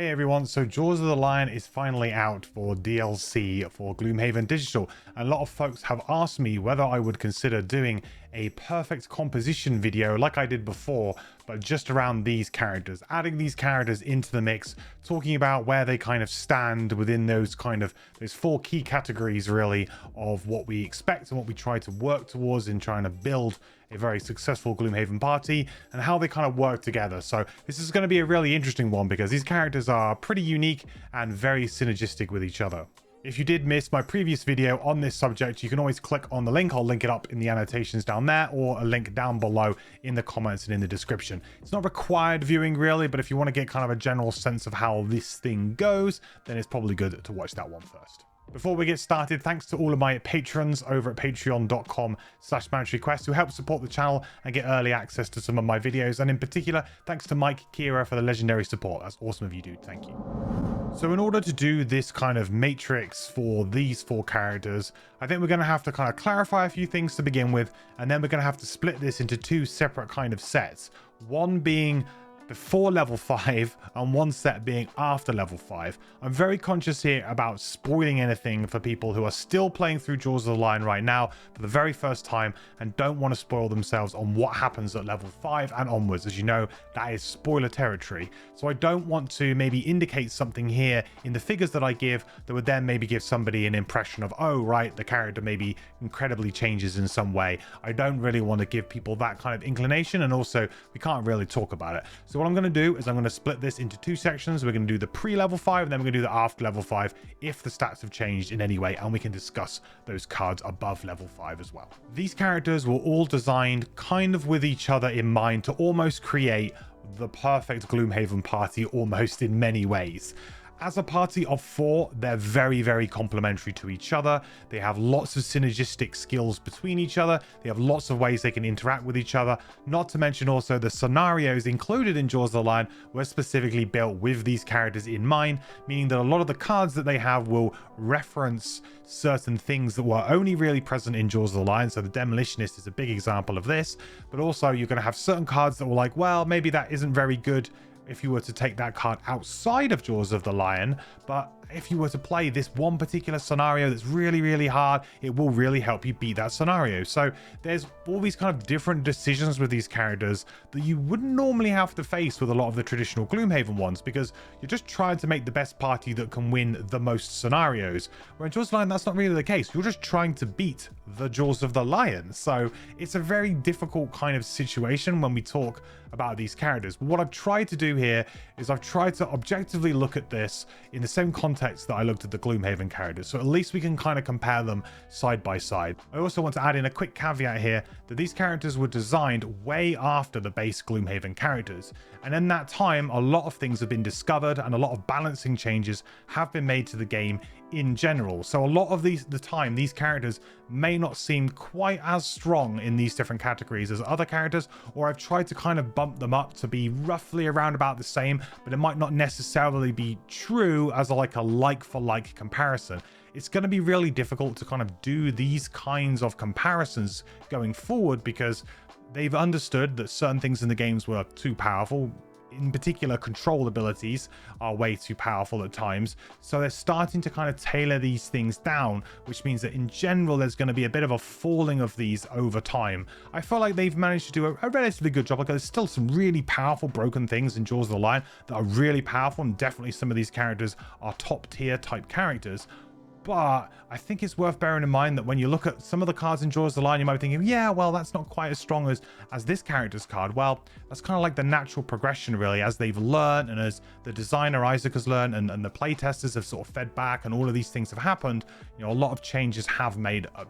Hey everyone, so Jaws of the Lion is finally out for DLC for Gloomhaven Digital. A lot of folks have asked me whether I would consider doing a perfect composition video like I did before, but just around these characters, adding these characters into the mix, talking about where they kind of stand within those four key categories really of what we expect and what we try to work towards in trying to build a very successful Gloomhaven party and how they kind of work together. So this is going to be a really interesting one because these characters are pretty unique and very synergistic with each other. If you did miss my previous video on this subject, you can always click on the link. I'll link it up in the annotations down there, or a link down below in the comments and in the description. It's not required viewing really, but if you want to get kind of a general sense of how this thing goes, then it's probably good to watch that one first. Before we get started, thanks to all of my patrons over at patreon.com/MandatoryQuest who help support the channel and get early access to some of my videos. And in particular, thanks to Mike Kira for the legendary support. That's awesome of you, dude. Thank you. So in order to do this kind of matrix for these four characters, I think we're going to have to kind of clarify a few things to begin with, and then we're going to have to split this into two separate kind of sets. One being before level 5 and one set being after level 5. I'm very conscious here about spoiling anything for people who are still playing through Jaws of the Lion right now for the very first time and don't want to spoil themselves on what happens at level 5 and onwards. As you know, that is spoiler territory. So I don't want to maybe indicate something here in the figures that I give that would then maybe give somebody an impression of, oh right, the character maybe incredibly changes in some way. I don't really want to give people that kind of inclination, and also we can't really talk about it. So what I'm going to do is I'm going to split this into two sections. We're going to do the pre-level 5 and then we're going to do the after level 5 if the stats have changed in any way, and we can discuss those cards above level 5 as well. These characters were all designed kind of with each other in mind to almost create the perfect Gloomhaven party almost in many ways. As a party of 4, they're very, very complementary to each other. They have lots of synergistic skills between each other. They have lots of ways they can interact with each other. Not to mention also the scenarios included in Jaws of the Lion were specifically built with these characters in mind, meaning that a lot of the cards that they have will reference certain things that were only really present in Jaws of the Lion. So the Demolitionist is a big example of this, but also you're going to have certain cards that were like, well, maybe that isn't very good if you were to take that card outside of Jaws of the Lion, but if you were to play this one particular scenario that's really, really hard, it will really help you beat that scenario. So there's all these kind of different decisions with these characters that you wouldn't normally have to face with a lot of the traditional Gloomhaven ones, because you're just trying to make the best party that can win the most scenarios. Where in Jaws of the Lion, that's not really the case. You're just trying to beat the Jaws of the Lion. So it's a very difficult kind of situation when we talk about these characters. But what I've tried to do here is I've tried to objectively look at this in the same context that I looked at the Gloomhaven characters, so at least we can kind of compare them side by side. I also want to add in a quick caveat here that these characters were designed way after the base Gloomhaven characters, and in that time a lot of things have been discovered and a lot of balancing changes have been made to the game in general. So a lot of the time these characters may not seem quite as strong in these different categories as other characters, or I've tried to kind of bump them up to be roughly around about the same, but it might not necessarily be true as a like for like comparison. It's going to be really difficult to kind of do these kinds of comparisons going forward because they've understood that certain things in the games were too powerful. In particular, control abilities are way too powerful at times, so they're starting to kind of tailor these things down, which means that in general there's going to be a bit of a falling of these over time. I feel like they've managed to do a relatively good job. Like, there's still some really powerful broken things in Jaws of the Lion that are really powerful, and definitely some of these characters are top tier type characters. But I think it's worth bearing in mind that when you look at some of the cards in Jaws of the Lion, you might be thinking, yeah, well, that's not quite as strong as this character's card. Well, that's kind of like the natural progression, really, as they've learned and as the designer Isaac has learned and the playtesters have sort of fed back and all of these things have happened. You know, a lot of changes have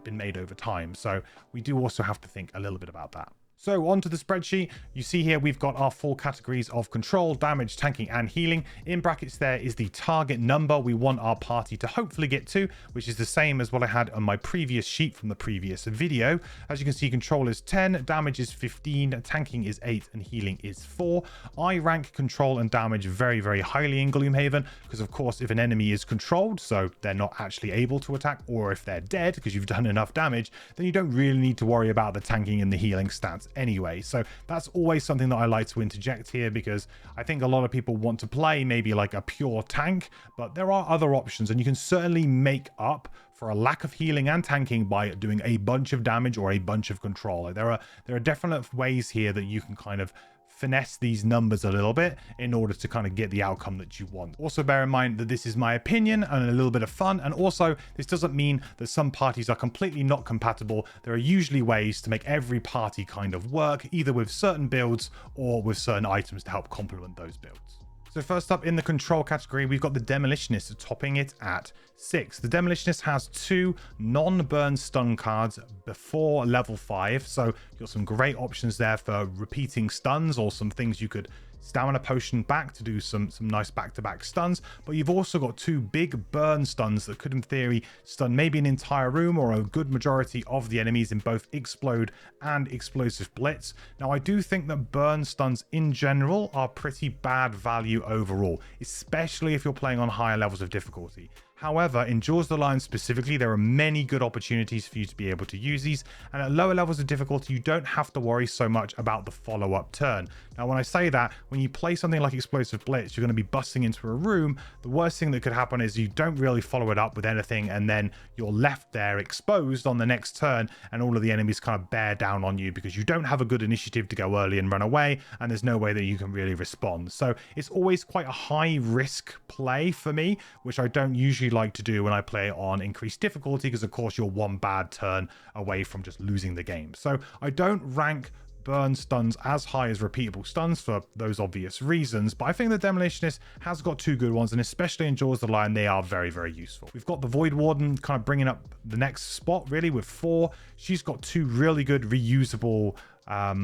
been made over time. So we do also have to think a little bit about that. So onto the spreadsheet, you see here we've got our 4 categories of control, damage, tanking, and healing. In brackets there is the target number we want our party to hopefully get to, which is the same as what I had on my previous sheet from the previous video. As you can see, control is 10, damage is 15, tanking is 8, and healing is 4. I rank control and damage very, very highly in Gloomhaven, because of course if an enemy is controlled, so they're not actually able to attack, or if they're dead because you've done enough damage, then you don't really need to worry about the tanking and the healing stats stats anyway. So that's always something that I like to interject here, because I think a lot of people want to play maybe like a pure tank, but there are other options, and you can certainly make up for a lack of healing and tanking by doing a bunch of damage or a bunch of control. There are definite ways here that you can kind of finesse these numbers a little bit in order to kind of get the outcome that you want. Also bear in mind that this is my opinion and a little bit of fun, and also this doesn't mean that some parties are completely not compatible. There are usually ways to make every party kind of work, either with certain builds or with certain items to help complement those builds. So first up in the control category, we've got the Demolitionist topping it at 6. The Demolitionist has 2 non-burn stun cards before level 5. So you've got some great options there for repeating stuns, or some things you could stamina potion back to do some nice back-to-back stuns. But you've also got 2 big burn stuns that could in theory stun maybe an entire room or a good majority of the enemies in both explode and explosive blitz. Now I do think that burn stuns in general are pretty bad value overall, especially if you're playing on higher levels of difficulty. However, in Jaws of the Lion specifically, there are many good opportunities for you to be able to use these, and at lower levels of difficulty, you don't have to worry so much about the follow-up turn. Now, when I say that, when you play something like Explosive Blitz, you're going to be busting into a room. The worst thing that could happen is you don't really follow it up with anything, and then you're left there exposed on the next turn, and all of the enemies kind of bear down on you because you don't have a good initiative to go early and run away, and there's no way that you can really respond. So it's always quite a high-risk play for me, which I don't usually like to do when I play on increased difficulty, because of course you're one bad turn away from just losing the game. So I don't rank burn stuns as high as repeatable stuns for those obvious reasons, but I think the Demolitionist has got 2 good ones, and especially in Jaws of the Lion, they are very, very useful. We've got the Void Warden kind of bringing up the next spot really with 4. She's got 2 really good reusable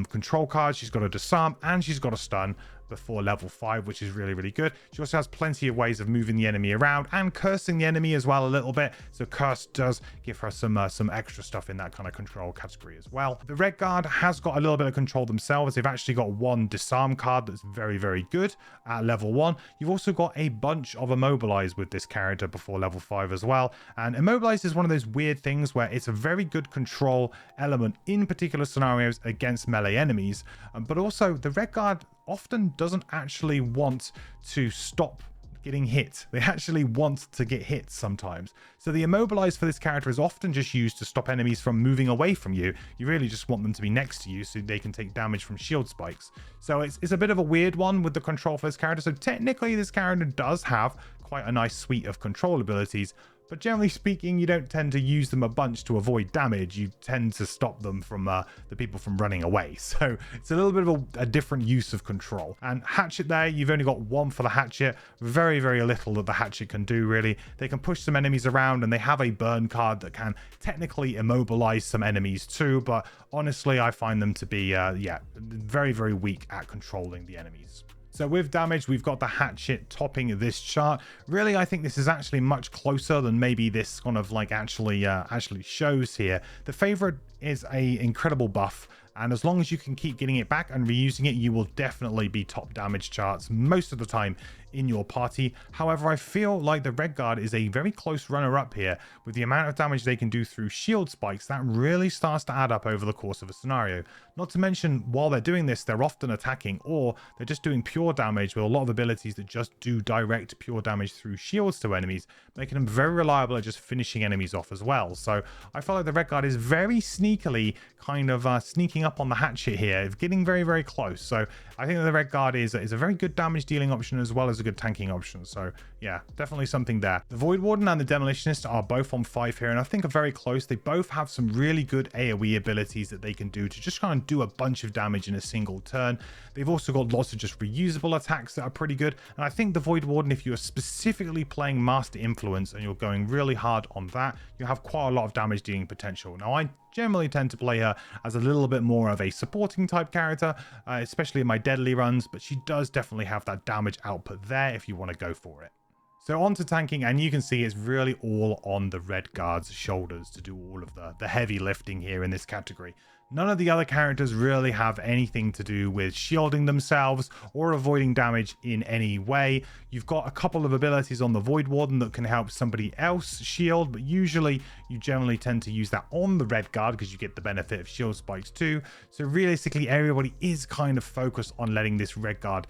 control cards. She's got a disarm and she's got a stun before level 5, which is really, really good. She also has plenty of ways of moving the enemy around and cursing the enemy as well a little bit. So curse does give her some extra stuff in that kind of control category as well. The Red Guard has got a little bit of control themselves. They've actually got 1 disarm card that's very, very good at level 1. You've also got a bunch of immobilize with this character before level 5 as well. And immobilize is one of those weird things where it's a very good control element in particular scenarios against melee enemies, but also the Red Guard often doesn't actually want to stop getting hit. They actually want to get hit sometimes. So the immobilize for this character is often just used to stop enemies from moving away from you. You really just want them to be next to you so they can take damage from shield spikes. So it's a bit of a weird one with the control for this character. So technically this character does have quite a nice suite of control abilities, but generally speaking, you don't tend to use them a bunch to avoid damage. You tend to stop them from the people from running away. So it's a little bit of a different use of control. And hatchet there, you've only got 1 for the hatchet. Very, very little that the hatchet can do, really. They can push some enemies around, and they have a burn card that can technically immobilize some enemies too. But honestly, I find them to be, very, very weak at controlling the enemies. So with damage, we've got the hatchet topping this chart. Really, I think this is actually much closer than maybe this kind of like actually shows here. The favorite is a incredible buff, and as long as you can keep getting it back and reusing it, you will definitely be top damage charts most of the time in your party. However, I feel like the Red Guard is a very close runner-up here. With the amount of damage they can do through shield spikes, that really starts to add up over the course of a scenario. Not to mention, while they're doing this, they're often attacking, or they're just doing pure damage with a lot of abilities that just do direct pure damage through shields to enemies, making them very reliable at just finishing enemies off as well. So I feel like the Red Guard is very sneakily kind of sneaking up on the hatchet here, getting very, very close. So I think that the Red Guard is a very good damage dealing option as well as a good tanking option. So yeah, definitely something there. The Void Warden and the Demolitionist are both on 5 here, and I think are very close. They both have some really good AoE abilities that they can do to just kind of do a bunch of damage in a single turn. They've also got lots of just reusable attacks that are pretty good, and I think the Void Warden, if you're specifically playing Master Influence and you're going really hard on that, you have quite a lot of damage dealing potential. Now I generally tend to play her as a little bit more of a supporting type character, especially in my deadly runs, but she does definitely have that damage output there if you want to go for it. So on to tanking, and you can see it's really all on the Red Guard's shoulders to do all of the heavy lifting here in this category. None of the other characters really have anything to do with shielding themselves or avoiding damage in any way. You've got a couple of abilities on the Void Warden that can help somebody else shield, but usually you generally tend to use that on the Red Guard because you get the benefit of shield spikes too. So realistically, everybody is kind of focused on letting this Red Guard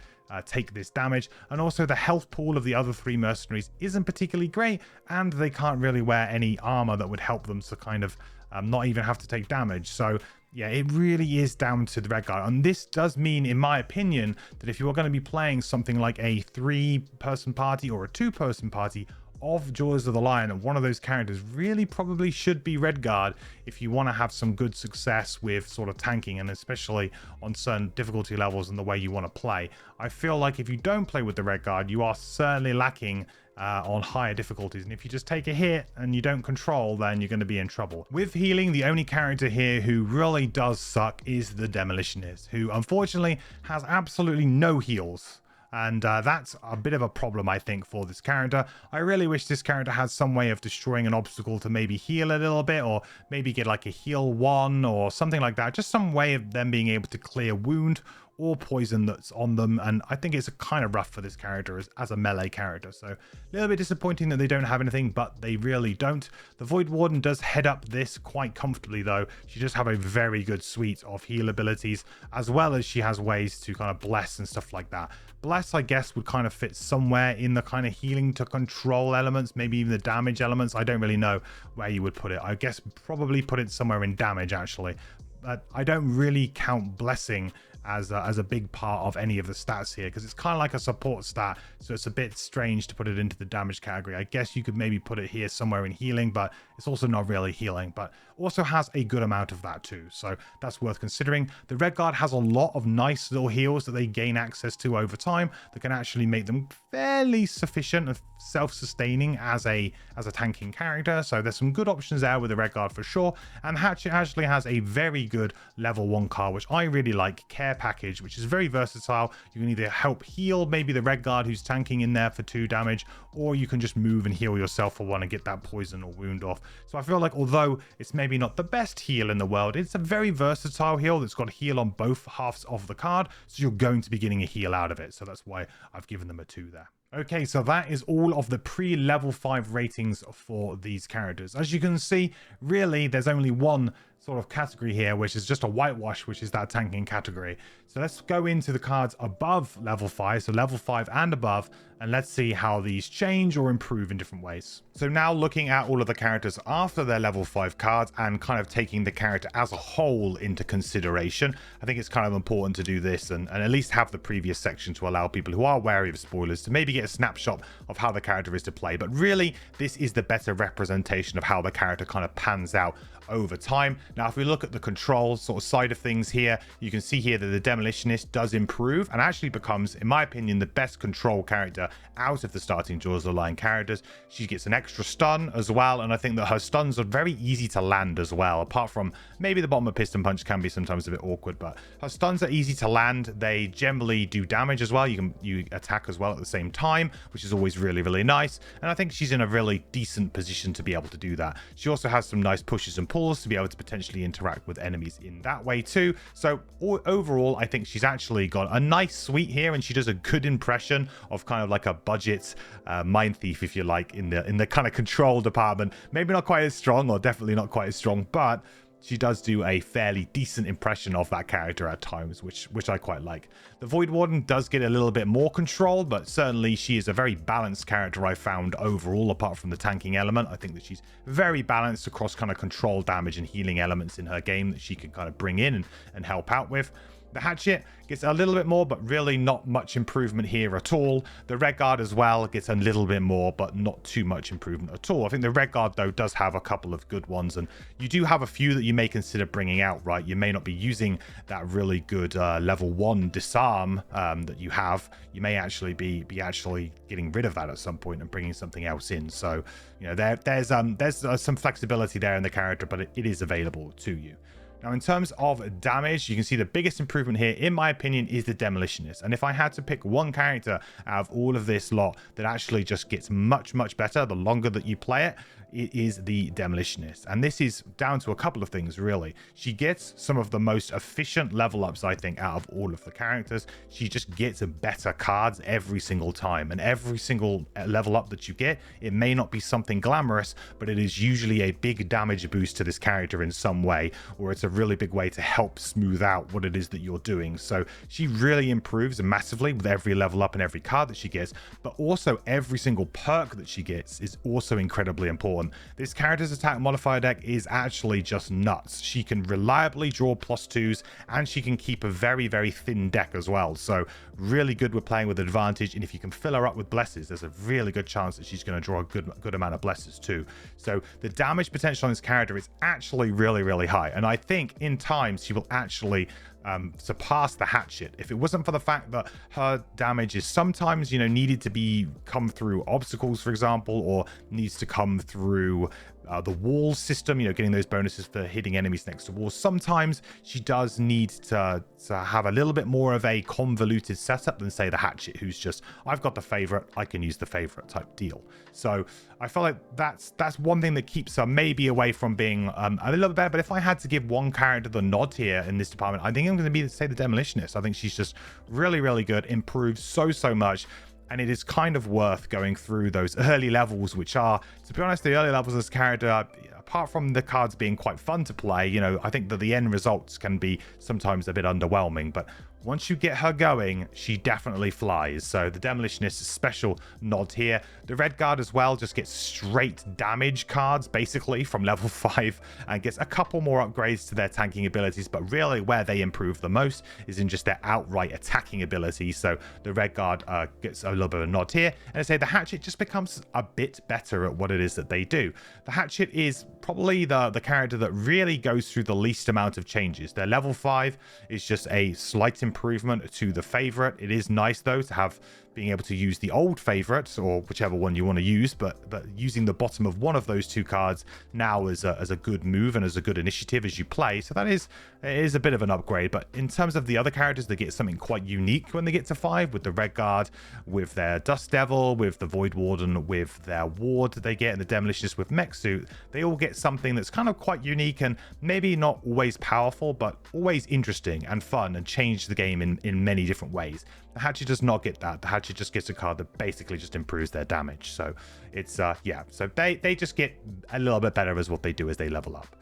take this damage, and also the health pool of the other 3 mercenaries isn't particularly great, and they can't really wear any armor that would help them to kind of not even have to take damage. So yeah, it really is down to the Red Guard. And this does mean, in my opinion, that if you are going to be playing something like a 3-person party or a 2-person party of Jaws of the Lion, one of those characters really probably should be Red Guard if you want to have some good success with sort of tanking, and especially on certain difficulty levels and the way you want to play. I feel like if you don't play with the Red Guard, you are certainly lacking on higher difficulties, and if you just take a hit and you don't control, then you're going to be in trouble. With healing, the only character here who really does suck is the Demolitionist, who unfortunately has absolutely no heals. And that's a bit of a problem, I think, for this character. I really wish this character had some way of destroying an obstacle to maybe heal a little bit, or maybe get like a heal 1 or something like that. Just some way of them being able to clear wound or poison that's on them. And I think it's kind of rough for this character as a melee character. So a little bit disappointing that they don't have anything, but they really don't. The Void Warden does head up this quite comfortably though. She does have a very good suite of heal abilities, as well as she has ways to kind of bless and stuff like that. Bless, I guess, would kind of fit somewhere in the kind of healing to control elements, maybe even the damage elements. I don't really know where you would put it. I guess probably put it somewhere in damage, actually. But I don't really count blessing as a big part of any of the stats here, because it's kind of like a support stat, so it's a bit strange to put it into the damage category. I guess you could maybe put it here somewhere in healing, but it's also not really healing, but also has a good amount of that too, so that's worth considering. The Red Guard has a lot of nice little heals that they gain access to over time that can actually make them fairly sufficient and self-sustaining as a tanking character. So there's some good options there with the Red Guard for sure. And Hatchet actually has a very good level 1 card, which I really like, Care Package, which is very versatile. You can either help heal maybe the Red Guard who's tanking in there for 2 damage, or you can just move and heal yourself for 1 and get that poison or wound off. So I feel like although it's maybe not the best heal in the world, it's a very versatile heal that's got heal on both halves of the card, so you're going to be getting a heal out of it. So that's why I've given them a 2 there. Okay, so that is all of the pre-level 5 ratings for these characters. As you can see, really, there's only one sort of category here, which is just a whitewash, which is that tanking category. So let's go into the cards above level 5, so level 5 and above, and let's see how these change or improve in different ways. So now looking at all of the characters after their level 5 cards and kind of taking the character as a whole into consideration, I think it's kind of important to do this and at least have the previous section to allow people who are wary of spoilers to maybe get a snapshot of how the character is to play. But really, this is the better representation of how the character kind of pans out over time. Now, if we look at the control sort of side of things here, you can see here that the Demolitionist does improve and actually becomes, in my opinion, the best control character out of the starting Jaws of the Lion characters. She gets an extra stun as well, and I think that her stuns are very easy to land as well, apart from maybe the bottom of Piston Punch can be sometimes a bit awkward, but her stuns are easy to land. They generally do damage as well. You attack as well at the same time, which is always really, really nice, and I think she's in a really decent position to be able to do that. She also has some nice pushes and pulls to be able to potentially interact with enemies in that way too. So overall, I think she's actually got a nice suite here, and she does a good impression of kind of like a budget Mind Thief, if you like, in the kind of control department. Maybe not quite as strong, or definitely not quite as strong, but she does do a fairly decent impression of that character at times, which I quite like. The Void Warden does get a little bit more control, but certainly she is a very balanced character I found overall, apart from the tanking element. I think that she's very balanced across kind of control damage and healing elements in her game that she can kind of bring in and help out with. The Hatchet gets a little bit more, but really not much improvement here at all. The Red Guard as well gets a little bit more, but not too much improvement at all. I think the Red Guard, though, does have a couple of good ones, and you do have a few that you may consider bringing out, right? You may not be using that really good level 1 disarm that you have. You may actually be getting rid of that at some point and bringing something else in. So, you know, there's some flexibility there in the character, but it is available to you. Now, in terms of damage, you can see the biggest improvement here, in my opinion, is the Demolitionist. And if I had to pick one character out of all of this lot that actually just gets much, much better the longer that you play it, it is the Demolitionist. And this is down to a couple of things, really. She gets some of the most efficient level ups, I think, out of all of the characters. She just gets better cards every single time. And every single level up that you get, it may not be something glamorous, but it is usually a big damage boost to this character in some way, or it's a really big way to help smooth out what it is that you're doing. So she really improves massively with every level up and every card that she gets, but also every single perk that she gets is also incredibly important. This character's attack modifier deck is actually just nuts. She can reliably draw +2s, and she can keep a very, very thin deck as well. So really good with playing with advantage, and if you can fill her up with blesses, there's a really good chance that she's going to draw a good amount of blesses too. So the damage potential on this character is actually really, really high, and I think in time she will actually surpass the Hatchet. If it wasn't for the fact that her damage is sometimes, you know, needed to come through obstacles, for example, or needs to come through the wall system, you know, getting those bonuses for hitting enemies next to walls. Sometimes she does need to have a little bit more of a convoluted setup than, say, the Hatchet, who's just, I've got the favorite, I can use the favorite type deal. So I feel like that's one thing that keeps her maybe away from being a little bit better. But if I had to give one character the nod here in this department, I think I'm going to say the Demolitionist. I think she's just really, really good, improves so much. And it is kind of worth going through those early levels, which are, to be honest, the early levels of this character, apart from the cards being quite fun to play, you know, I think that the end results can be sometimes a bit underwhelming. But once you get her going, she definitely flies. So the Demolitionist, special nod here. The Red Guard as well just gets straight damage cards, basically, from level 5, and gets a couple more upgrades to their tanking abilities. But really, where they improve the most is in just their outright attacking ability. So the Red Guard gets a little bit of a nod here. And I say the Hatchet just becomes a bit better at what it is that they do. The Hatchet is probably the character that really goes through the least amount of changes. Their level 5 is just a slight improvement to the favorite. It is nice though to have being able to use the old favorites, or whichever one you want to use, but using the bottom of one of those two cards now as a good move and as a good initiative as you play. So it is a bit of an upgrade. But in terms of the other characters, they get something quite unique when they get to 5, with the Red Guard, with their Dust Devil, with the Void Warden, with their Ward that they get, and the Demolitionist with Mech Suit. They all get something that's kind of quite unique and maybe not always powerful, but always interesting and fun, and change the game in many different ways. The Hatchet does not get that. The Hatchet just gets a card that basically just improves their damage. So it's yeah, so they just get a little bit better as what they do as they level up.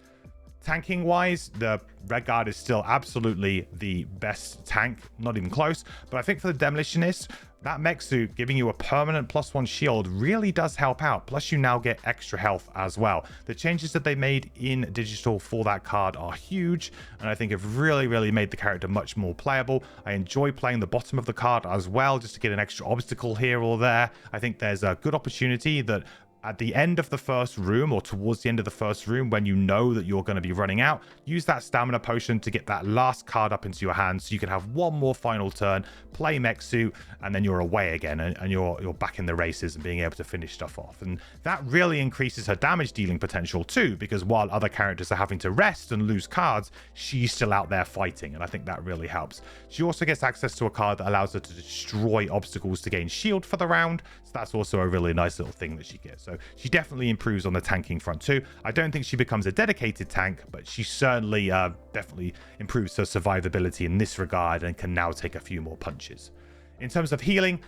Tanking wise, the Red Guard is still absolutely the best tank, not even close. But I think for the Demolitionist, that Mech Suit giving you a permanent +1 shield really does help out. Plus you now get extra health as well. The changes that they made in digital for that card are huge, and I think have really made the character much more playable. I enjoy playing the bottom of the card as well, just to get an extra obstacle here or there. I think there's a good opportunity that at the end of the first room, or towards the end of the first room, when you know that you're going to be running out, use that stamina potion to get that last card up into your hand, so you can have one more final turn, play Mech Suit, and then you're away again, and you're back in the races and being able to finish stuff off. And that really increases her damage dealing potential too, because while other characters are having to rest and lose cards, she's still out there fighting, and I think that really helps. She also gets access to a card that allows her to destroy obstacles to gain shield for the round, so that's also a really nice little thing that she gets. So she definitely improves on the tanking front too. I don't think she becomes a dedicated tank, but she certainly definitely improves her survivability in this regard, and can now take a few more punches. In terms of healing,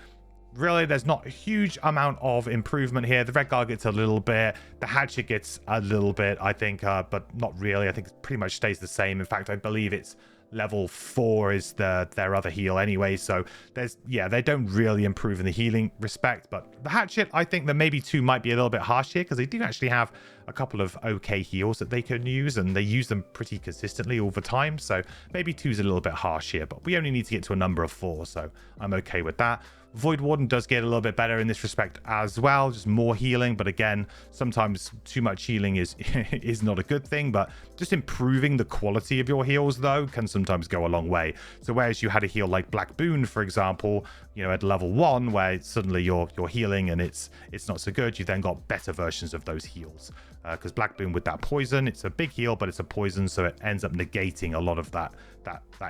really there's not a huge amount of improvement here. The Red Guard gets a little bit, the Hatchet gets a little bit, I think, but not really. I think it pretty much stays the same. In fact, I believe it's level 4 is their other heal anyway, so they don't really improve in the healing respect. But the Hatchet, I think that maybe 2 might be a little bit harsh here, because they do actually have a couple of okay heals that they can use, and they use them pretty consistently all the time, so maybe 2's a little bit harsh here, but we only need to get to a number of 4, so I'm okay with that. Void Warden does get a little bit better in this respect as well, just more healing, but again, sometimes too much healing is is not a good thing. But just improving the quality of your heals though can sometimes go a long way. So whereas you had a heal like Black Boon, for example, you know, at level 1 where suddenly you're healing and it's not so good, you then got better versions of those heals. Because Blackboon with that poison, it's a big heal, but it's a poison, so it ends up negating a lot of that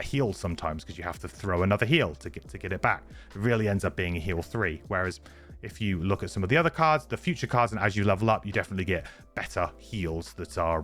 heal sometimes, because you have to throw another heal to get it back. It really ends up being a heal 3. Whereas if you look at some of the other cards, the future cards, and as you level up, you definitely get better heals that are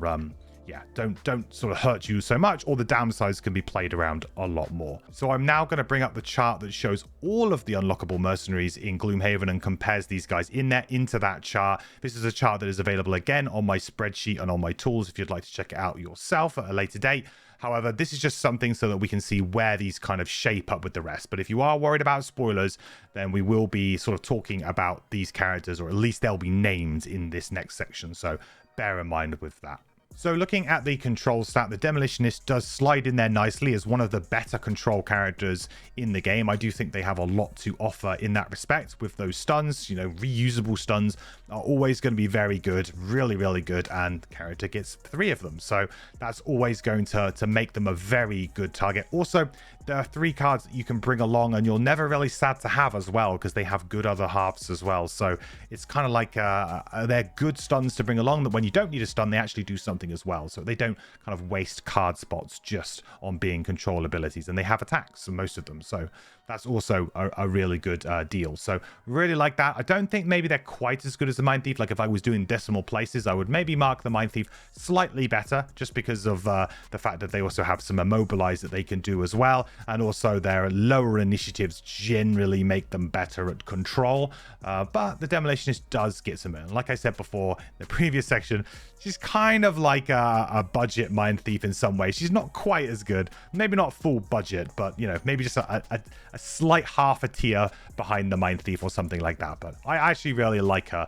yeah, don't sort of hurt you so much, or the downsides can be played around a lot more. So I'm now going to bring up the chart that shows all of the unlockable mercenaries in Gloomhaven and compares these guys in there into that chart. This is a chart that is available again on my spreadsheet and on my tools if you'd like to check it out yourself at a later date. However, this is just something so that we can see where these kind of shape up with the rest. But if you are worried about spoilers, then we will be sort of talking about these characters, or at least they'll be named in this next section. So bear in mind with that. So looking at the control stat, the Demolitionist does slide in there nicely as one of the better control characters in the game. I do think they have a lot to offer in that respect with those stuns. You know, reusable stuns are always going to be very good, really, really good, and the character gets 3 of them. So that's always going to make them a very good target. Also, there are 3 cards that you can bring along, and you're never really sad to have as well, because they have good other halves as well. So it's kind of like they're good stuns to bring along, that when you don't need a stun, they actually do something as well. So they don't kind of waste card spots just on being control abilities, and they have attacks, most of them. So that's also a really good deal. So really like that. I don't think maybe they're quite as good as the Mind Thief. Like if I was doing decimal places, I would maybe mark the Mind Thief slightly better, just because of the fact that they also have some immobilize that they can do as well. And also their lower initiatives generally make them better at control. But the Demolitionist does get some in. Like I said before in the previous section, she's kind of like a budget Mind Thief in some ways. She's not quite as good. Maybe not full budget, but, you know, maybe just a slight half a tier behind the Mind Thief or something like that. But I actually really like her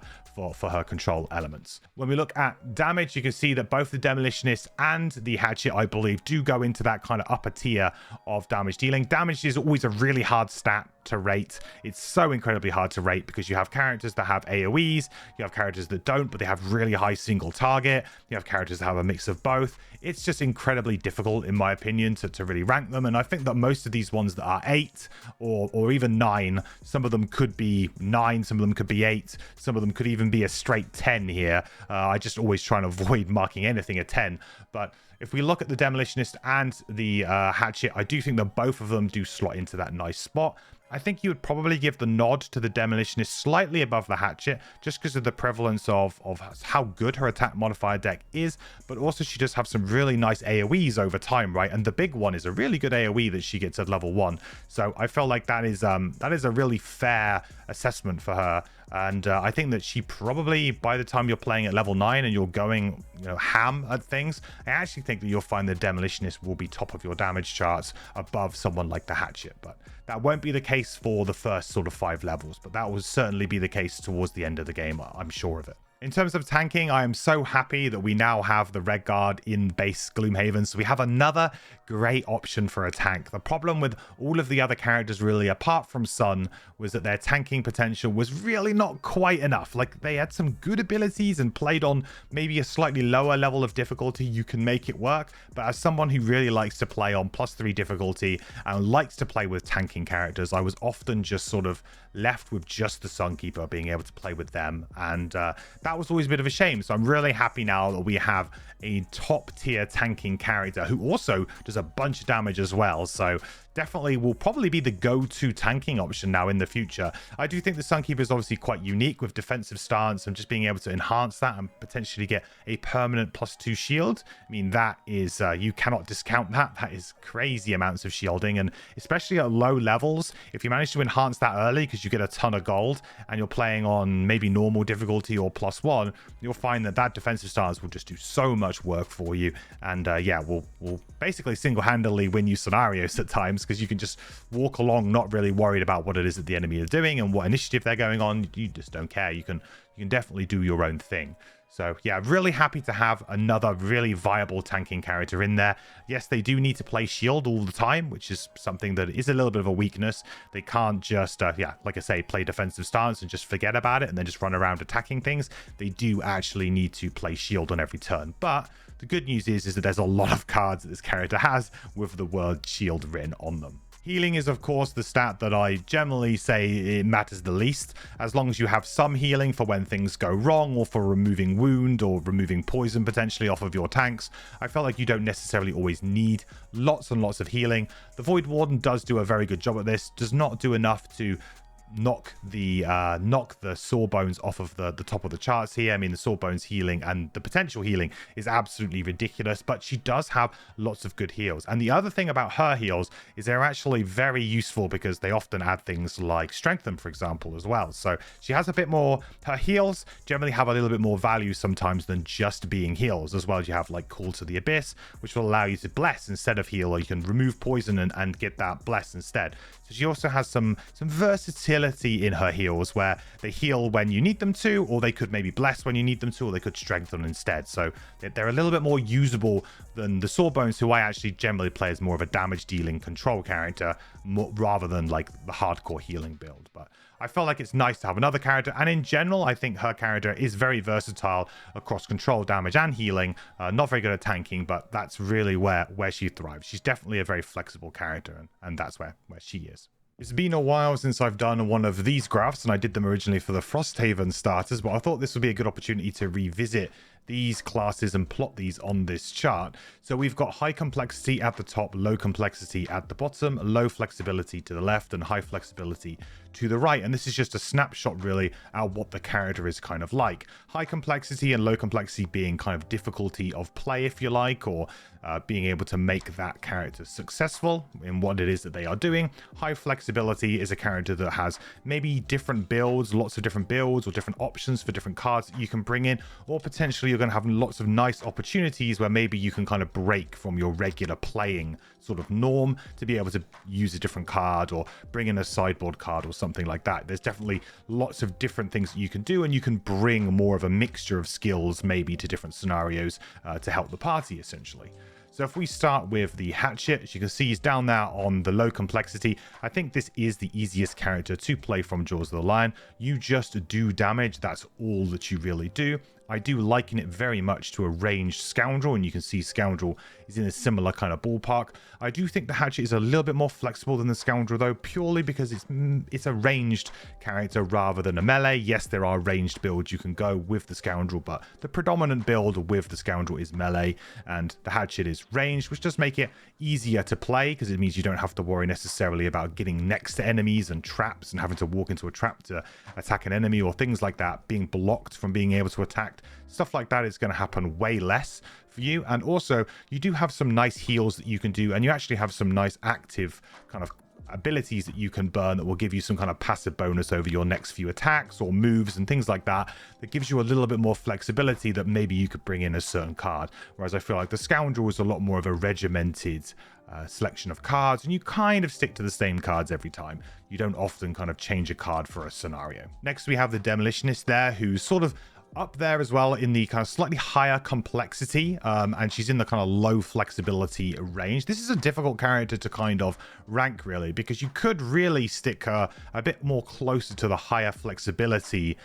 for her control elements. When we look at damage, you can see that both the Demolitionist and the Hatchet, I believe, do go into that kind of upper tier of damage dealing. Damage is always a really hard stat to rate. It's so incredibly hard to rate because you have characters that have AoEs, you have characters that don't, but they have really high single target, you have characters that have a mix of both. It's just incredibly difficult, in my opinion, to really rank them. And I think that most of these ones that are 8 or even 9, some of them could be 9, some of them could be 8, some of them could even be a straight 10 here. I just always try and avoid marking anything a 10. But if we look at the Demolitionist and the Hatchet, I do think that both of them do slot into that nice spot. I think you would probably give the nod to the Demolitionist slightly above the Hatchet, just because of the prevalence of how good her attack modifier deck is, but also she does have some really nice AoEs over time, right? And the big one is a really good AoE that she gets at level 1. So I feel like that is a really fair assessment for her. And I think that she probably, by the time you're playing at level 9 and you're going, you know, ham at things, I actually think that you'll find the Demolitionist will be top of your damage charts above someone like the Hatchet. But that won't be the case for the first sort of 5 levels, but that will certainly be the case towards the end of the game. I'm sure of it. In terms of tanking, I am so happy that we now have the Red Guard in base Gloomhaven, so we have another great option for a tank. The problem with all of the other characters, really, apart from Sun, was that their tanking potential was really not quite enough. Like, they had some good abilities and played on maybe a slightly lower level of difficulty, you can make it work, but as someone who really likes to play on +3 difficulty and likes to play with tanking characters, I was often just sort of left with just the Sunkeeper, being able to play with them, and that was always a bit of a shame. So I'm really happy now that we have a top tier tanking character who also does a bunch of damage as well. So definitely will probably be the go-to tanking option now in the future. I do think the Sunkeeper is obviously quite unique with defensive stance and just being able to enhance that and potentially get a permanent +2 shield. I mean, that is, you cannot discount that. That is crazy amounts of shielding, and especially at low levels, if you manage to enhance that early because you get a ton of gold and you're playing on maybe normal difficulty or +1, you'll find that that defensive stance will just do so much work for you, and yeah, will basically single-handedly win you scenarios at times, because you can just walk along not really worried about what it is that the enemy is doing and what initiative they're going on. You just don't care. You can definitely do your own thing. So yeah, really happy to have another really viable tanking character in there. Yes, they do need to play shield all the time, which is something that is a little bit of a weakness. They can't just, yeah, like I say, play defensive stance and just forget about it and then just run around attacking things. They do actually need to play shield on every turn. But the good news is that there's a lot of cards that this character has with the word shield written on them. Healing is, of course, the stat that I generally say it matters the least. As long as you have some healing for when things go wrong, or for removing wound or removing poison potentially off of your tanks, I felt like you don't necessarily always need lots and lots of healing. The Void Warden does do a very good job at this, does not do enough to knock the sawbones off of the top of the charts here. I mean, the sawbones healing and the potential healing is absolutely ridiculous, but she does have lots of good heals. And the other thing about her heals is they're actually very useful because they often add things like strengthen, for example, as well. So she has a bit more, her heals generally have a little bit more value sometimes than just being heals. As well as you have like Call to the Abyss, which will allow you to bless instead of heal, or you can remove poison and get that bless instead. So she also has some versatility in her heals, where they heal when you need them to, or they could maybe bless when you need them to, or they could strengthen instead. So they're a little bit more usable than the Sawbones, who I actually generally play as more of a damage dealing control character rather than like the hardcore healing build. But I felt like it's nice to have another character, and in general I think her character is very versatile across control, damage and healing. Not very good at tanking, but that's really where she thrives. She's definitely a very flexible character, and that's where she is. It's been a while since I've done one of these graphs, and I did them originally for the Frosthaven starters, but I thought this would be a good opportunity to revisit these classes and plot these on this chart. So we've got high complexity at the top, low complexity at the bottom, low flexibility to the left, and high flexibility to the right. And this is just a snapshot really at what the character is kind of like. High complexity and low complexity being kind of difficulty of play, if you like, or being able to make that character successful in what it is that they are doing. High flexibility is a character that has maybe different builds, lots of different builds, or different options for different cards that you can bring in, or potentially you're going to have lots of nice opportunities where maybe you can kind of break from your regular playing sort of norm to be able to use a different card or bring in a sideboard card or something like that. There's definitely lots of different things that you can do, and you can bring more of a mixture of skills maybe to different scenarios to help the party essentially. So if we start with the Hatchet, as you can see, he's down there on the low complexity. I think this is the easiest character to play from Jaws of the Lion. You just do damage. That's all that you really do. I do liken it very much to a ranged Scoundrel, and you can see Scoundrel is in a similar kind of ballpark. I do think the Hatchet is a little bit more flexible than the Scoundrel, though, purely because it's a ranged character rather than a melee. Yes, there are ranged builds you can go with the Scoundrel, but the predominant build with the Scoundrel is melee, and the Hatchet is ranged, which does make it easier to play because it means you don't have to worry necessarily about getting next to enemies and traps and having to walk into a trap to attack an enemy or things like that, being blocked from being able to attack. Stuff like that is going to happen way less for you. And also you do have some nice heals that you can do, and you actually have some nice active kind of abilities that you can burn that will give you some kind of passive bonus over your next few attacks or moves and things like that, that gives you a little bit more flexibility that maybe you could bring in a certain card. Whereas I feel like the Scoundrel is a lot more of a regimented selection of cards, and you kind of stick to the same cards every time. You don't often kind of change a card for a scenario. Next we have the Demolitionist there, who's sort of up there as well in the kind of slightly higher complexity, and she's in the kind of low flexibility range. This is a difficult character to kind of rank really, because you could really stick her a bit more closer to the higher flexibility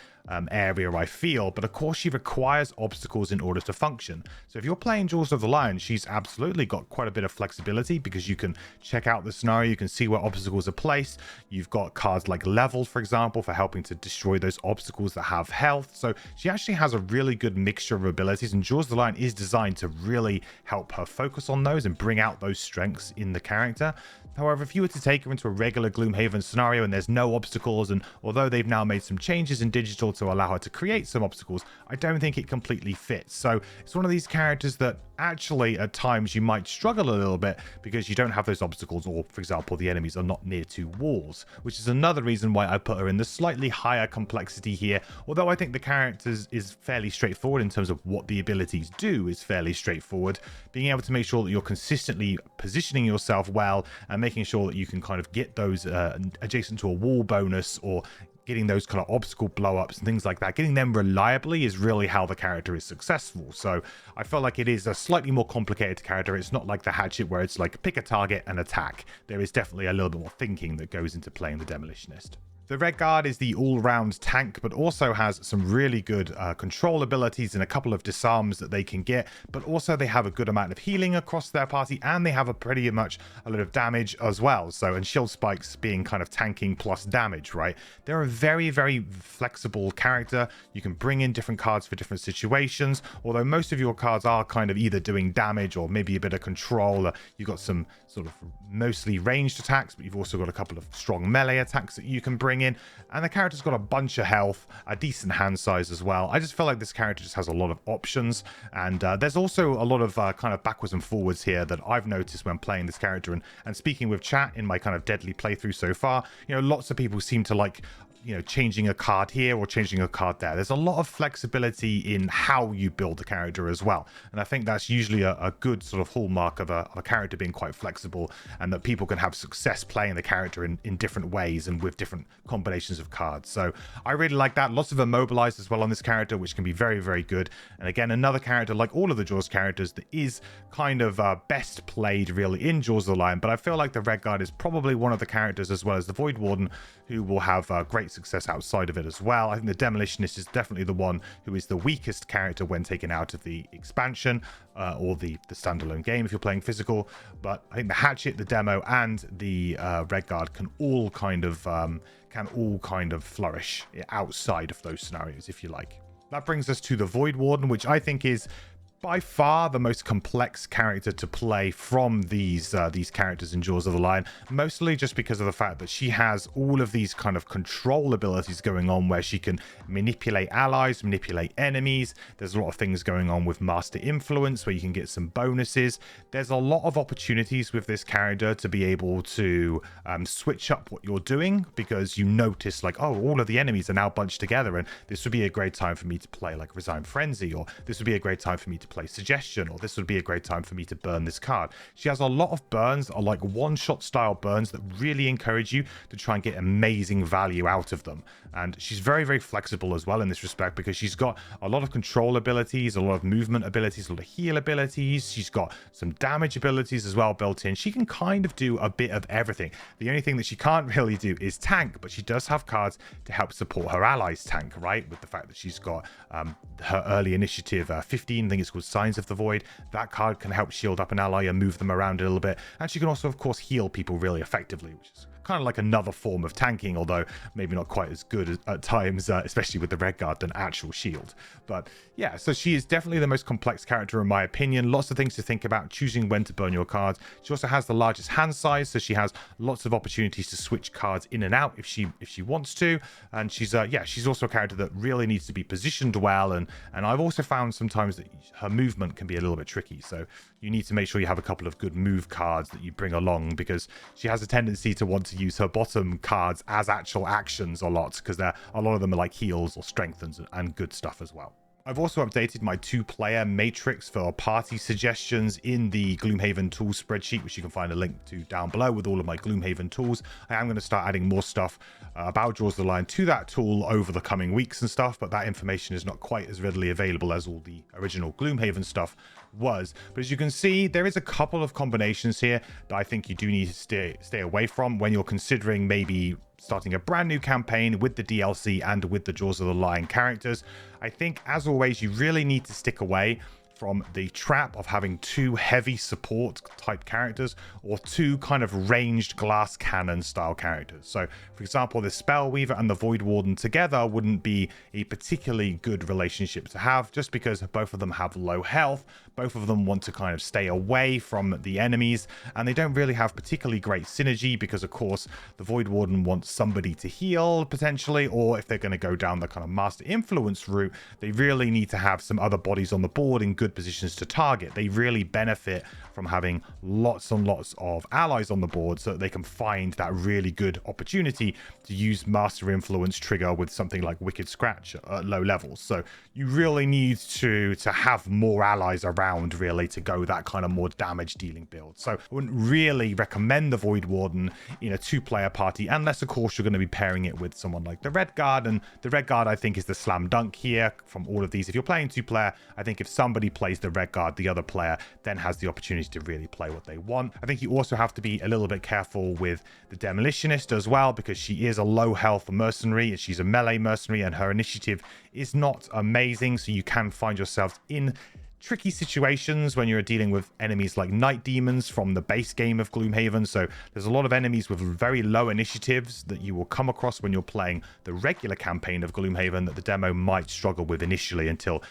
area, I feel, but of course she requires obstacles in order to function. So if you're playing Jaws of the Lion, she's absolutely got quite a bit of flexibility because you can check out the scenario, you can see where obstacles are placed. You've got cards like Level, for example, for helping to destroy those obstacles that have health. So she actually has a really good mixture of abilities, and Jaws of the Lion is designed to really help her focus on those and bring out those strengths in the character. However, if you were to take her into a regular Gloomhaven scenario and there's no obstacles, and although they've now made some changes in digital to allow her to create some obstacles, I don't think it completely fits. So it's one of these characters that actually at times you might struggle a little bit because you don't have those obstacles, or for example the enemies are not near to walls, which is another reason why I put her in the slightly higher complexity here. Although I think the character is fairly straightforward in terms of what the abilities do is fairly straightforward. Being able to make sure that you're consistently positioning yourself well and making sure that you can kind of get those adjacent to a wall bonus, or getting those kind of obstacle blow-ups and things like that, getting them reliably is really how the character is successful. So I feel like it is a slightly more complicated character. It's not like the Hatchet where it's like pick a target and attack. There is definitely a little bit more thinking that goes into playing the Demolitionist. The Red Guard is the all-round tank, but also has some really good control abilities and a couple of disarms that they can get, but also they have a good amount of healing across their party, and they have a pretty much a lot of damage as well. So, and shield spikes being kind of tanking plus damage, right? They're a very, very flexible character. You can bring in different cards for different situations, although most of your cards are kind of either doing damage or maybe a bit of control. You've got some sort of mostly ranged attacks, but you've also got a couple of strong melee attacks that you can bring in, and the character's got a bunch of health, a decent hand size as well. I just feel like this character just has a lot of options, and there's also a lot of kind of backwards and forwards here that I've noticed when playing this character, and speaking with chat in my kind of deadly playthrough so far. You know, lots of people seem to like, you know, changing a card here or changing a card there. There's a lot of flexibility in how you build the character as well, and I think that's usually a good sort of hallmark of a character being quite flexible, and that people can have success playing the character in different ways and with different combinations of cards. So I really like that. Lots of immobilized as well on this character, which can be very, very good. And again, another character like all of the Jaws characters that is kind of best played really in Jaws of the Lion, but I feel like the Red Guard is probably one of the characters, as well as the Void Warden, who will have great success outside of it as well. I think the Demolitionist is definitely the one who is the weakest character when taken out of the expansion or the standalone game if you're playing physical. But I think the Hatchet, the demo, and the Red Guard can all kind of flourish outside of those scenarios, if you like. That brings us to the Void Warden, which I think is by far the most complex character to play from these characters in Jaws of the Lion, mostly just because of the fact that she has all of these kind of control abilities going on, where she can manipulate allies, manipulate enemies. There's a lot of things going on with Master Influence where you can get some bonuses. There's a lot of opportunities with this character to be able to switch up what you're doing, because you notice like, oh, all of the enemies are now bunched together, and this would be a great time for me to play like Resign Frenzy, or this would be a great time for me to play Suggestion, or this would be a great time for me to burn this card. She has a lot of burns, or like one-shot style burns, that really encourage you to try and get amazing value out of them. And she's very, very flexible as well in this respect, because she's got a lot of control abilities, a lot of movement abilities, a lot of heal abilities. She's got some damage abilities as well built in. She can kind of do a bit of everything. The only thing that she can't really do is tank, but she does have cards to help support her allies tank, right? With the fact that she's got her early initiative 15, I think it's called Signs of the Void. That card can help shield up an ally and move them around a little bit. And she can also, of course, heal people really effectively, which is kind of like another form of tanking, although maybe not quite as good at times, especially with the Red Guard, than actual shield. But yeah, so she is definitely the most complex character in my opinion. Lots of things to think about, choosing when to burn your cards. She also has the largest hand size, so she has lots of opportunities to switch cards in and out if she wants to. And she's she's also a character that really needs to be positioned well, and I've also found sometimes that her movement can be a little bit tricky, so you need to make sure you have a couple of good move cards that you bring along, because she has a tendency to want to use her bottom cards as actual actions a lot, because a lot of them are like heals or strengthens and good stuff as well. I've also updated my 2-player matrix for party suggestions in the Gloomhaven tools spreadsheet, which you can find a link to down below with all of my Gloomhaven tools. I am going to start adding more stuff about Jaws of the Lion to that tool over the coming weeks and stuff, but that information is not quite as readily available as all the original Gloomhaven stuff was. But as you can see, there is a couple of combinations here that I think you do need to stay away from when you're considering maybe starting a brand new campaign with the DLC and with the Jaws of the Lion characters. I think, as always, you really need to stick away from the trap of having 2 heavy support type characters or 2 kind of ranged glass cannon style characters. So for example, the Spellweaver and the Void Warden together wouldn't be a particularly good relationship to have, just because both of them have low health, both of them want to kind of stay away from the enemies, and they don't really have particularly great synergy, because of course the Void Warden wants somebody to heal potentially, or if they're going to go down the kind of Master Influence route, they really need to have some other bodies on the board in good positions to target. They really benefit from having lots and lots of allies on the board, so that they can find that really good opportunity to use Master Influence trigger with something like Wicked Scratch at low levels. So you really need to have more allies around really to go that kind of more damage dealing build. So I wouldn't really recommend the Void Warden in a 2-player party, unless of course you're going to be pairing it with someone like the Red Guard, and the Red Guard I think is the slam dunk here from all of these. If you're playing 2-player, I think if somebody plays the red guard, the other player then has the opportunity to really play what they want. I think you also have to be a little bit careful with the Demolitionist as well, because she is a low health mercenary. She's a melee mercenary and her initiative is not amazing, so you can find yourself in tricky situations when you're dealing with enemies like night demons from the base game of Gloomhaven. So there's a lot of enemies with very low initiatives that you will come across when you're playing the regular campaign of Gloomhaven that the demo might struggle with initially, until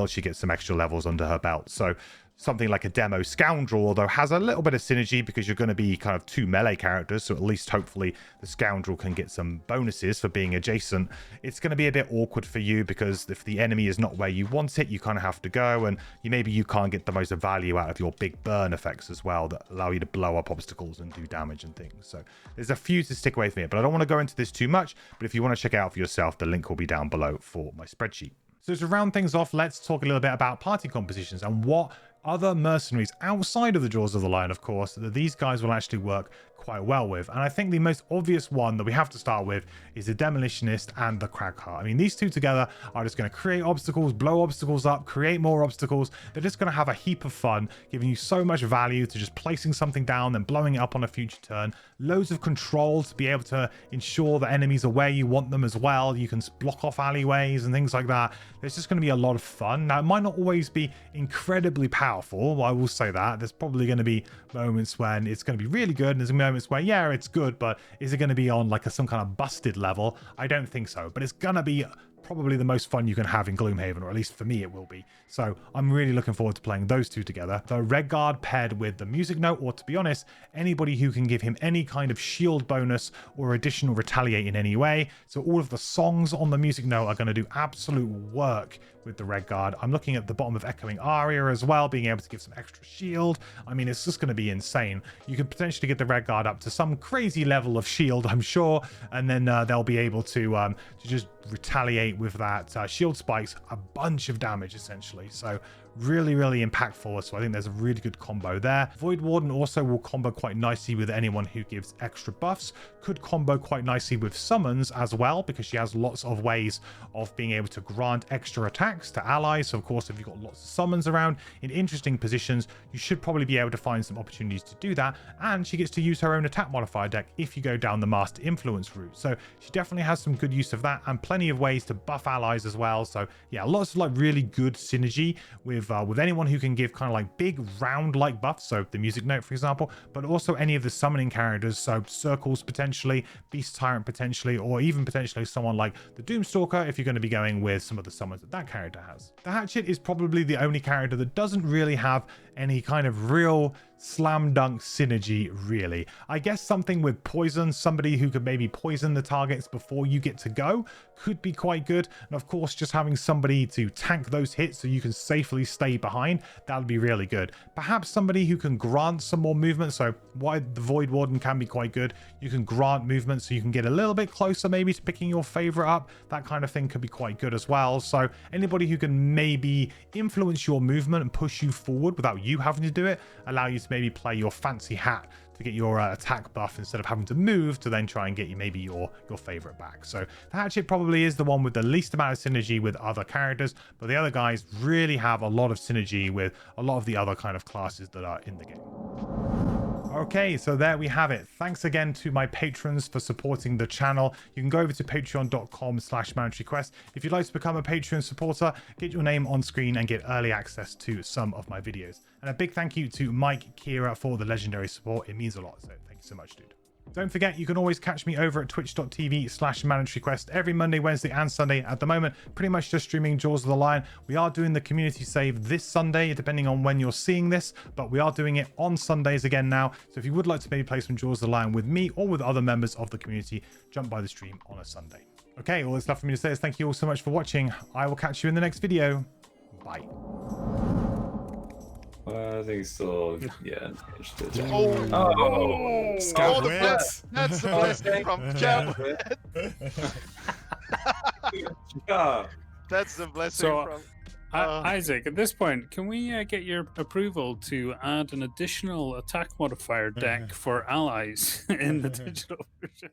she gets some extra levels under her belt. So something like a demo Scoundrel, although, has a little bit of synergy because you're going to be kind of 2 melee characters, so at least hopefully the Scoundrel can get some bonuses for being adjacent. It's going to be a bit awkward for you because if the enemy is not where you want it, you kind of have to go, and maybe you can't get the most value out of your big burn effects as well that allow you to blow up obstacles and do damage and things. So there's a few to stick away from it, but I don't want to go into this too much. But if you want to check it out for yourself, the link will be down below for my spreadsheet. So to round things off, let's talk a little bit about party compositions and what other mercenaries outside of the Jaws of the Lion, of course, that these guys will actually work quite well with. And I think the most obvious one that we have to start with is the Demolitionist and the Cragheart. I mean, these two together are just going to create obstacles, blow obstacles up, create more obstacles. They're just going to have a heap of fun, giving you so much value to just placing something down, then blowing it up on a future turn. Loads of control to be able to ensure that enemies are where you want them as well. You can block off alleyways and things like that. There's just going to be a lot of fun. Now, it might not always be incredibly powerful, I will say that. There's probably going to be moments when it's going to be really good, and there's moments where, yeah, it's good, but is it going to be on like some kind of busted level? I don't think so, but it's going to be probably the most fun you can have in Gloomhaven, or at least for me it will be. So I'm really looking forward to playing those two together. The Red Guard paired with the Music Note, or to be honest, anybody who can give him any kind of shield bonus or additional retaliate in any way. So all of the songs on the Music Note are going to do absolute work with the Red Guard. I'm looking at the bottom of Echoing Aria as well, being able to give some extra shield. I mean, it's just going to be insane. You could potentially get the Red Guard up to some crazy level of shield, I'm sure, and then they'll be able to just retaliate with that shield spikes a bunch of damage essentially. So really impactful. So I think there's a really good combo there. Void Warden also will combo quite nicely with anyone who gives extra buffs. Could combo quite nicely with summons as well, because she has lots of ways of being able to grant extra attacks to allies. So of course, if you've got lots of summons around in interesting positions, you should probably be able to find some opportunities to do that. And she gets to use her own attack modifier deck if you go down the Master Influence route. So she definitely has some good use of that, and plenty of ways to buff allies as well. So yeah, lots of like really good synergy with anyone who can give kind of like big round like buffs. So the Music Note, for example, but also any of the summoning characters. So Circles potentially, Beast Tyrant potentially, or even potentially someone like the Doomstalker if you're going to be going with some of the summons that character has. The Hatchet is probably the only character that doesn't really have any kind of real slam dunk synergy, really. I guess something with poison, somebody who could maybe poison the targets before you get to go, could be quite good. And of course, just having somebody to tank those hits so you can safely stay behind, that would be really good. Perhaps somebody who can grant some more movement. So why the Void Warden can be quite good. You can grant movement so you can get a little bit closer maybe to picking your favorite up. That kind of thing could be quite good as well. So anybody who can maybe influence your movement and push you forward without you having to do it, allow you to maybe play your fancy hat to get your attack buff instead of having to move to then try and get you maybe your favorite back. So the Hatchet probably is the one with the least amount of synergy with other characters, but the other guys really have a lot of synergy with a lot of the other kind of classes that are in the game. Okay, so there we have it. Thanks again to my patrons for supporting the channel. You can go over to patreon.com/ManatoryQuest. If you'd like to become a Patreon supporter, get your name on screen and get early access to some of my videos. And a big thank you to Mike Kira for the legendary support. It means a lot, so thank you so much, dude. Don't forget, you can always catch me over at twitch.tv/ManatoryQuest every Monday, Wednesday, and Sunday. At the moment, pretty much just streaming Jaws of the Lion. We are doing the community save this Sunday, depending on when you're seeing this, but we are doing it on Sundays again now. So if you would like to maybe play some Jaws of the Lion with me or with other members of the community, jump by the stream on a Sunday. Okay, all that's left for me to say is thank you all so much for watching. I will catch you in the next video. Bye. I think still, yeah. That's the blessing from Cowhead. That's the blessing from. Isaac, at this point, can we get your approval to add an additional attack modifier deck for allies in the digital version?